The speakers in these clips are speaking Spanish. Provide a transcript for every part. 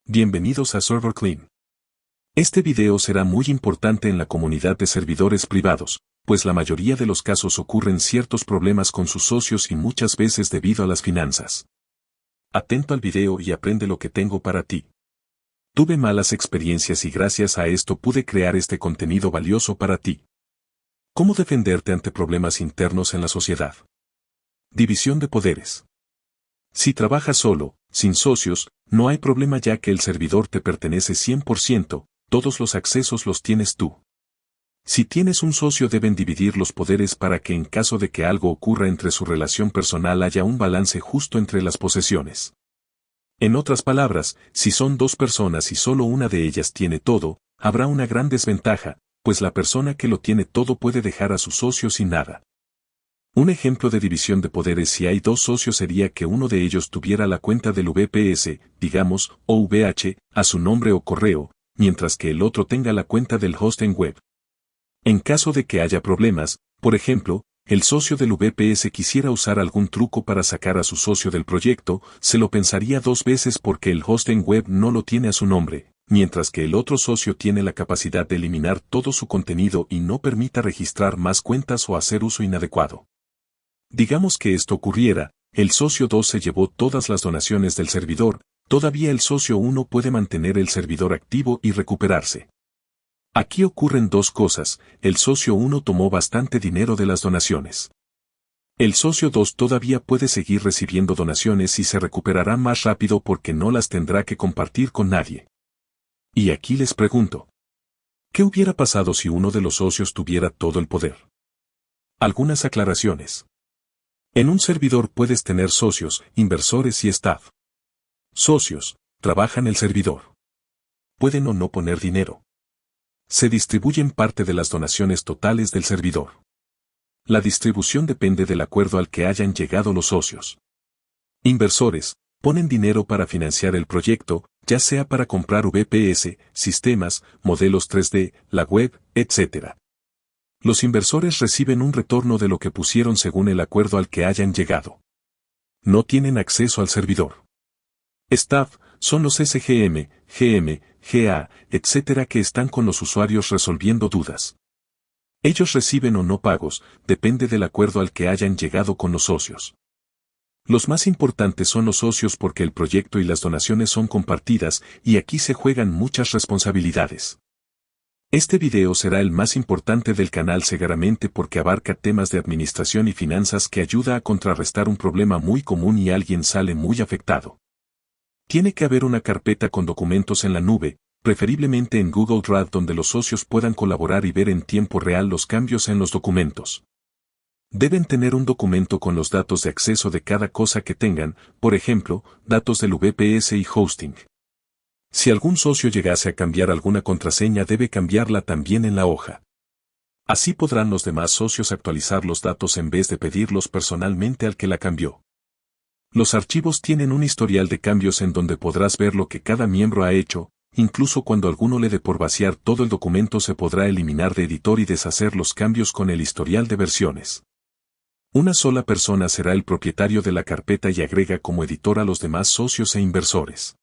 Bienvenidos a Server Clean. Este video será muy importante en la comunidad de servidores privados, pues la mayoría de los casos ocurren ciertos problemas con sus socios y muchas veces debido a las finanzas. Atento al video y aprende lo que tengo para ti. Tuve malas experiencias y gracias a esto pude crear este contenido valioso para ti. ¿Cómo defenderte ante problemas internos en la sociedad? División de poderes. Si trabajas solo, sin socios, no hay problema ya que el servidor te pertenece 100%, todos los accesos los tienes tú. Si tienes un socio deben dividir los poderes para que en caso de que algo ocurra entre su relación personal haya un balance justo entre las posesiones. En otras palabras, si son dos personas y solo una de ellas tiene todo, habrá una gran desventaja, pues la persona que lo tiene todo puede dejar a su socio sin nada. Un ejemplo de división de poderes si hay dos socios sería que uno de ellos tuviera la cuenta del VPS, digamos, o VH, a su nombre o correo, mientras que el otro tenga la cuenta del hosting web. En caso de que haya problemas, por ejemplo, el socio del VPS quisiera usar algún truco para sacar a su socio del proyecto, se lo pensaría dos veces porque el hosting web no lo tiene a su nombre, mientras que el otro socio tiene la capacidad de eliminar todo su contenido y no permita registrar más cuentas o hacer uso inadecuado. Digamos que esto ocurriera, el socio 2 se llevó todas las donaciones del servidor, todavía el socio 1 puede mantener el servidor activo y recuperarse. Aquí ocurren dos cosas, el socio 1 tomó bastante dinero de las donaciones. El socio 2 todavía puede seguir recibiendo donaciones y se recuperará más rápido porque no las tendrá que compartir con nadie. Y aquí les pregunto, ¿qué hubiera pasado si uno de los socios tuviera todo el poder? Algunas aclaraciones. En un servidor puedes tener socios, inversores y staff. Socios, trabajan el servidor. Pueden o no poner dinero. Se distribuyen parte de las donaciones totales del servidor. La distribución depende del acuerdo al que hayan llegado los socios. Inversores, ponen dinero para financiar el proyecto, ya sea para comprar VPS, sistemas, modelos 3D, la web, etc. Los inversores reciben un retorno de lo que pusieron según el acuerdo al que hayan llegado. No tienen acceso al servidor. Staff, son los SGM, GM, GA, etc. que están con los usuarios resolviendo dudas. Ellos reciben o no pagos, depende del acuerdo al que hayan llegado con los socios. Los más importantes son los socios porque el proyecto y las donaciones son compartidas y aquí se juegan muchas responsabilidades. Este video será el más importante del canal seguramente porque abarca temas de administración y finanzas que ayuda a contrarrestar un problema muy común y alguien sale muy afectado. Tiene que haber una carpeta con documentos en la nube, preferiblemente en Google Drive donde los socios puedan colaborar y ver en tiempo real los cambios en los documentos. Deben tener un documento con los datos de acceso de cada cosa que tengan, por ejemplo, datos del VPS y hosting. Si algún socio llegase a cambiar alguna contraseña debe cambiarla también en la hoja. Así podrán los demás socios actualizar los datos en vez de pedirlos personalmente al que la cambió. Los archivos tienen un historial de cambios en donde podrás ver lo que cada miembro ha hecho, incluso cuando alguno le dé por vaciar todo el documento se podrá eliminar de editor y deshacer los cambios con el historial de versiones. Una sola persona será el propietario de la carpeta y agrega como editor a los demás socios e inversores.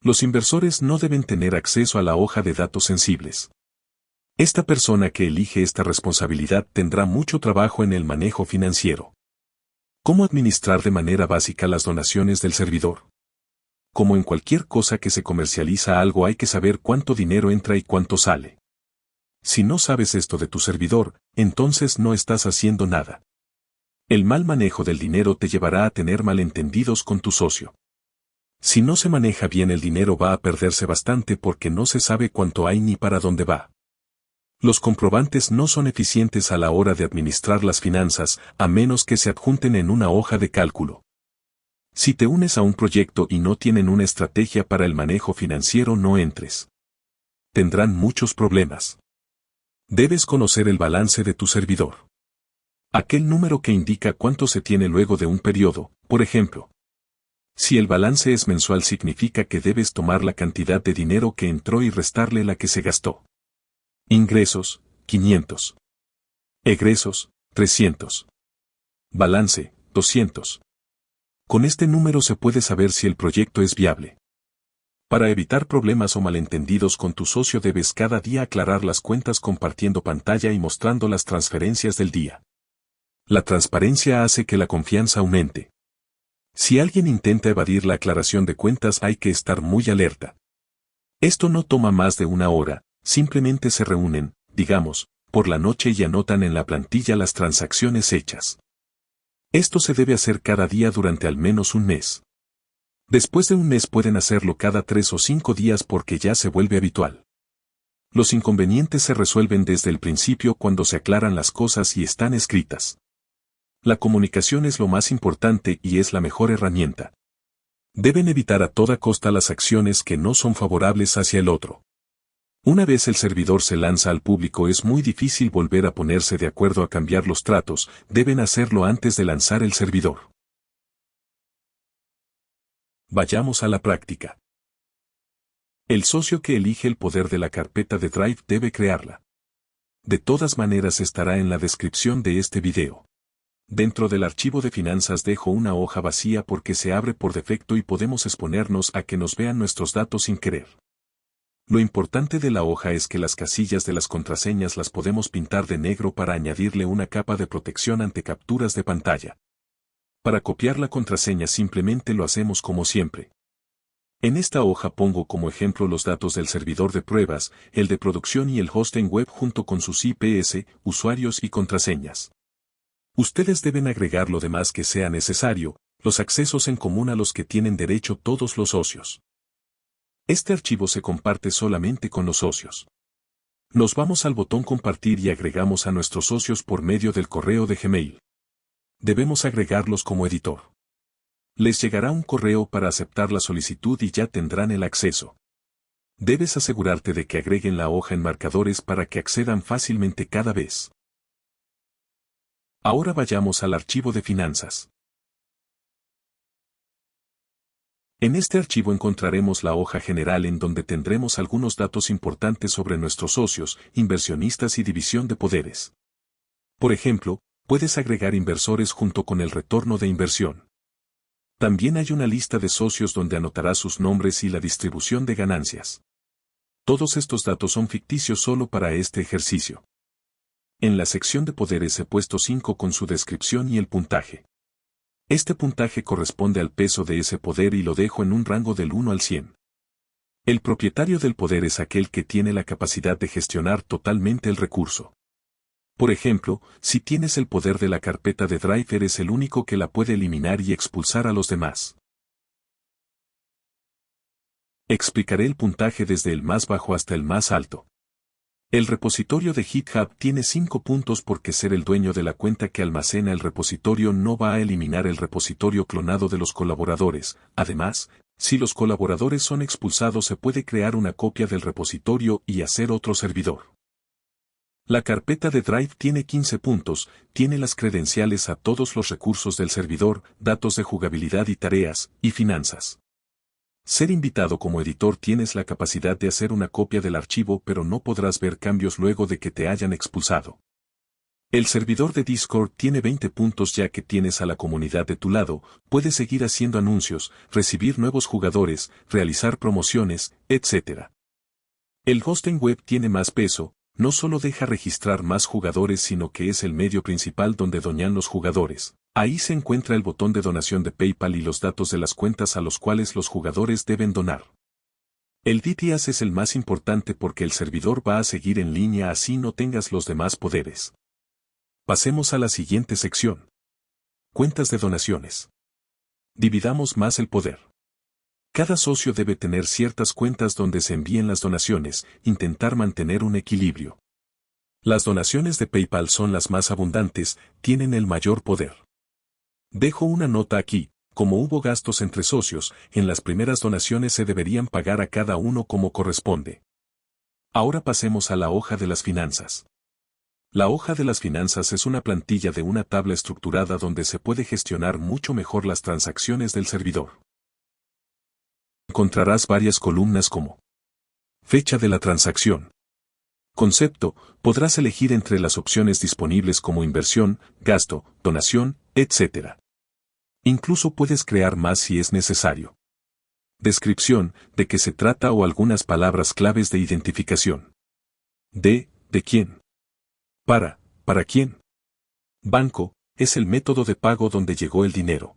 Los inversores no deben tener acceso a la hoja de datos sensibles. Esta persona que elige esta responsabilidad tendrá mucho trabajo en el manejo financiero. ¿Cómo administrar de manera básica las donaciones del servidor? Como en cualquier cosa que se comercializa algo hay que saber cuánto dinero entra y cuánto sale. Si no sabes esto de tu servidor, entonces no estás haciendo nada. El mal manejo del dinero te llevará a tener malentendidos con tu socio. Si no se maneja bien el dinero va a perderse bastante porque no se sabe cuánto hay ni para dónde va. Los comprobantes no son eficientes a la hora de administrar las finanzas, a menos que se adjunten en una hoja de cálculo. Si te unes a un proyecto y no tienen una estrategia para el manejo financiero no entres. Tendrán muchos problemas. Debes conocer el balance de tu servidor. Aquel número que indica cuánto se tiene luego de un periodo, por ejemplo. Si el balance es mensual significa que debes tomar la cantidad de dinero que entró y restarle la que se gastó. Ingresos, 500. Egresos, 300. Balance, 200. Con este número se puede saber si el proyecto es viable. Para evitar problemas o malentendidos con tu socio debes cada día aclarar las cuentas compartiendo pantalla y mostrando las transferencias del día. La transparencia hace que la confianza aumente. Si alguien intenta evadir la aclaración de cuentas hay que estar muy alerta. Esto no toma más de una hora, simplemente se reúnen, digamos, por la noche y anotan en la plantilla las transacciones hechas. Esto se debe hacer cada día durante al menos un mes. Después de un mes pueden hacerlo cada 3 o 5 días porque ya se vuelve habitual. Los inconvenientes se resuelven desde el principio cuando se aclaran las cosas y están escritas. La comunicación es lo más importante y es la mejor herramienta. Deben evitar a toda costa las acciones que no son favorables hacia el otro. Una vez el servidor se lanza al público es muy difícil volver a ponerse de acuerdo a cambiar los tratos, deben hacerlo antes de lanzar el servidor. Vayamos a la práctica. El socio que elige el poder de la carpeta de Drive debe crearla. De todas maneras estará en la descripción de este video. Dentro del archivo de finanzas dejo una hoja vacía porque se abre por defecto y podemos exponernos a que nos vean nuestros datos sin querer. Lo importante de la hoja es que las casillas de las contraseñas las podemos pintar de negro para añadirle una capa de protección ante capturas de pantalla. Para copiar la contraseña simplemente lo hacemos como siempre. En esta hoja pongo como ejemplo los datos del servidor de pruebas, el de producción y el hosting web junto con sus IPs, usuarios y contraseñas. Ustedes deben agregar lo demás que sea necesario, los accesos en común a los que tienen derecho todos los socios. Este archivo se comparte solamente con los socios. Nos vamos al botón compartir y agregamos a nuestros socios por medio del correo de Gmail. Debemos agregarlos como editor. Les llegará un correo para aceptar la solicitud y ya tendrán el acceso. Debes asegurarte de que agreguen la hoja en marcadores para que accedan fácilmente cada vez. Ahora vayamos al archivo de finanzas. En este archivo encontraremos la hoja general en donde tendremos algunos datos importantes sobre nuestros socios, inversionistas y división de poderes. Por ejemplo, puedes agregar inversores junto con el retorno de inversión. También hay una lista de socios donde anotarás sus nombres y la distribución de ganancias. Todos estos datos son ficticios solo para este ejercicio. En la sección de poderes he puesto 5 con su descripción y el puntaje. Este puntaje corresponde al peso de ese poder y lo dejo en un rango del 1 al 100. El propietario del poder es aquel que tiene la capacidad de gestionar totalmente el recurso. Por ejemplo, si tienes el poder de la carpeta de Drive eres el único que la puede eliminar y expulsar a los demás. Explicaré el puntaje desde el más bajo hasta el más alto. El repositorio de GitHub tiene 5 puntos porque ser el dueño de la cuenta que almacena el repositorio no va a eliminar el repositorio clonado de los colaboradores. Además, si los colaboradores son expulsados se puede crear una copia del repositorio y hacer otro servidor. La carpeta de Drive tiene 15 puntos, tiene las credenciales a todos los recursos del servidor, datos de jugabilidad y tareas, y finanzas. Ser invitado como editor tienes la capacidad de hacer una copia del archivo pero no podrás ver cambios luego de que te hayan expulsado. El servidor de Discord tiene 20 puntos ya que tienes a la comunidad de tu lado, puedes seguir haciendo anuncios, recibir nuevos jugadores, realizar promociones, etc. El hosting web tiene más peso. No solo deja registrar más jugadores sino que es el medio principal donde donan los jugadores. Ahí se encuentra el botón de donación de PayPal y los datos de las cuentas a los cuales los jugadores deben donar. El DTS es el más importante porque el servidor va a seguir en línea así no tengas los demás poderes. Pasemos a la siguiente sección. Cuentas de donaciones. Dividamos más el poder. Cada socio debe tener ciertas cuentas donde se envíen las donaciones, intentar mantener un equilibrio. Las donaciones de PayPal son las más abundantes, tienen el mayor poder. Dejo una nota aquí, como hubo gastos entre socios, en las primeras donaciones se deberían pagar a cada uno como corresponde. Ahora pasemos a la hoja de las finanzas. La hoja de las finanzas es una plantilla de una tabla estructurada donde se puede gestionar mucho mejor las transacciones del servidor. Encontrarás varias columnas como fecha de la transacción. Concepto, podrás elegir entre las opciones disponibles como inversión, gasto, donación, etc. Incluso puedes crear más si es necesario. Descripción, de qué se trata o algunas palabras claves de identificación. ¿De quién? ¿Para quién? Banco, es el método de pago donde llegó el dinero.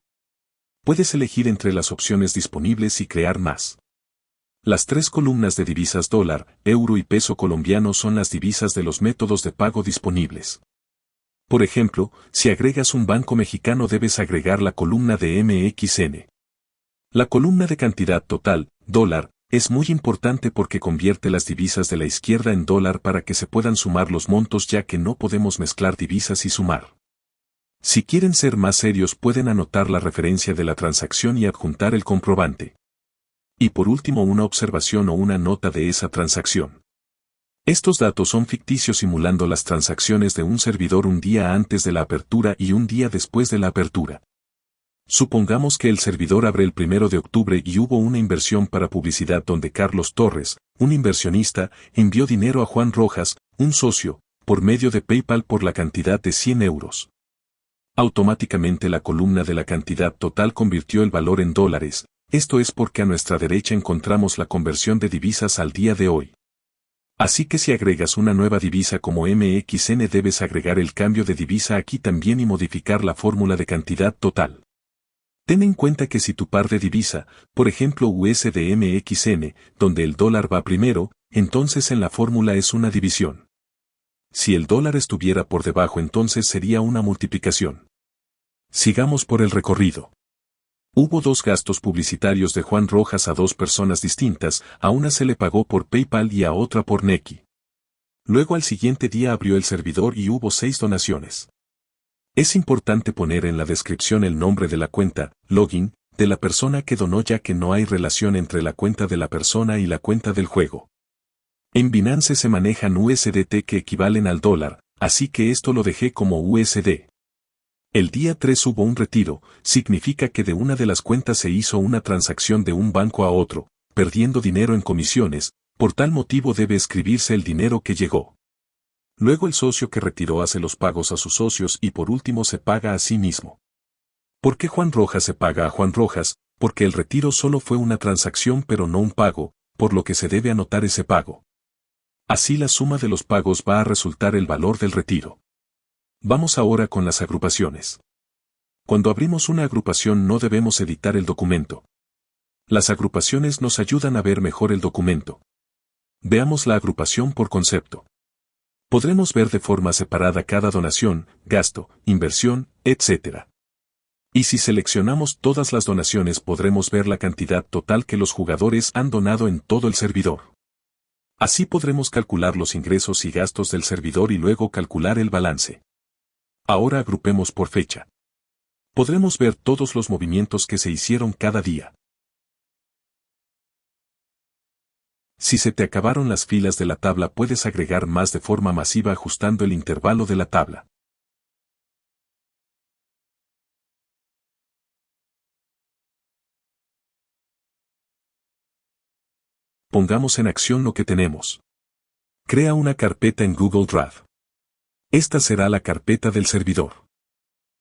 Puedes elegir entre las opciones disponibles y crear más. Las tres columnas de divisas dólar, euro y peso colombiano son las divisas de los métodos de pago disponibles. Por ejemplo, si agregas un banco mexicano debes agregar la columna de MXN. La columna de cantidad total, dólar, es muy importante porque convierte las divisas de la izquierda en dólar para que se puedan sumar los montos ya que no podemos mezclar divisas y sumar. Si quieren ser más serios pueden anotar la referencia de la transacción y adjuntar el comprobante. Y por último una observación o una nota de esa transacción. Estos datos son ficticios simulando las transacciones de un servidor un día antes de la apertura y un día después de la apertura. Supongamos que el servidor abre el 1 de octubre y hubo una inversión para publicidad donde Carlos Torres, un inversionista, envió dinero a Juan Rojas, un socio, por medio de PayPal por la cantidad de 100 euros. Automáticamente la columna de la cantidad total convirtió el valor en dólares, esto es porque a nuestra derecha encontramos la conversión de divisas al día de hoy. Así que si agregas una nueva divisa como MXN debes agregar el cambio de divisa aquí también y modificar la fórmula de cantidad total. Ten en cuenta que si tu par de divisa, por ejemplo USD-MXN, donde el dólar va primero, entonces en la fórmula es una división. Si el dólar estuviera por debajo entonces sería una multiplicación. Sigamos por el recorrido. Hubo dos gastos publicitarios de Juan Rojas a dos personas distintas, a una se le pagó por PayPal y a otra por Nequi. Luego al siguiente día abrió el servidor y hubo 6 donaciones. Es importante poner en la descripción el nombre de la cuenta, login, de la persona que donó ya que no hay relación entre la cuenta de la persona y la cuenta del juego. En Binance se manejan USDT que equivalen al dólar, así que esto lo dejé como USD. El día 3 hubo un retiro, significa que de una de las cuentas se hizo una transacción de un banco a otro, perdiendo dinero en comisiones, por tal motivo debe escribirse el dinero que llegó. Luego el socio que retiró hace los pagos a sus socios y por último se paga a sí mismo. ¿Por qué Juan Rojas se paga a Juan Rojas? Porque el retiro solo fue una transacción pero no un pago, por lo que se debe anotar ese pago. Así la suma de los pagos va a resultar el valor del retiro. Vamos ahora con las agrupaciones. Cuando abrimos una agrupación no debemos editar el documento. Las agrupaciones nos ayudan a ver mejor el documento. Veamos la agrupación por concepto. Podremos ver de forma separada cada donación, gasto, inversión, etc. Y si seleccionamos todas las donaciones podremos ver la cantidad total que los jugadores han donado en todo el servidor. Así podremos calcular los ingresos y gastos del servidor y luego calcular el balance. Ahora agrupemos por fecha. Podremos ver todos los movimientos que se hicieron cada día. Si se te acabaron las filas de la tabla puedes agregar más de forma masiva ajustando el intervalo de la tabla. Pongamos en acción lo que tenemos. Crea una carpeta en Google Drive. Esta será la carpeta del servidor.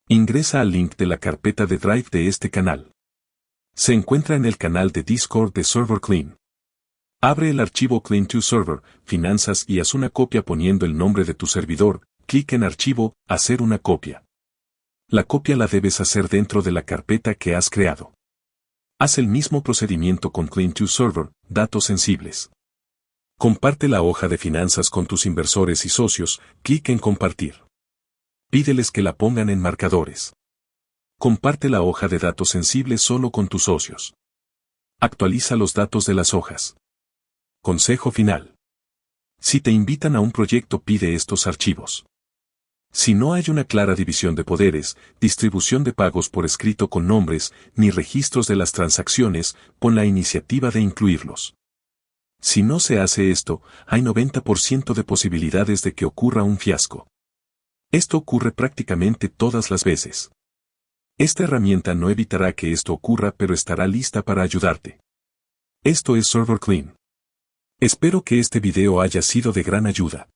Ingresa al link de la carpeta de Drive de este canal. Se encuentra en el canal de Discord de Server Clean. Abre el archivo Clean to Server, Finanzas y haz una copia poniendo el nombre de tu servidor, clic en Archivo, Hacer una copia. La copia la debes hacer dentro de la carpeta que has creado. Haz el mismo procedimiento con Clean to Server, Datos sensibles. Comparte la hoja de finanzas con tus inversores y socios, clic en Compartir. Pídeles que la pongan en marcadores. Comparte la hoja de datos sensibles solo con tus socios. Actualiza los datos de las hojas. Consejo final. Si te invitan a un proyecto pide estos archivos. Si no hay una clara división de poderes, distribución de pagos por escrito con nombres, ni registros de las transacciones, pon la iniciativa de incluirlos. Si no se hace esto, hay 90% de posibilidades de que ocurra un fiasco. Esto ocurre prácticamente todas las veces. Esta herramienta no evitará que esto ocurra pero estará lista para ayudarte. Esto es Server Clean. Espero que este video haya sido de gran ayuda.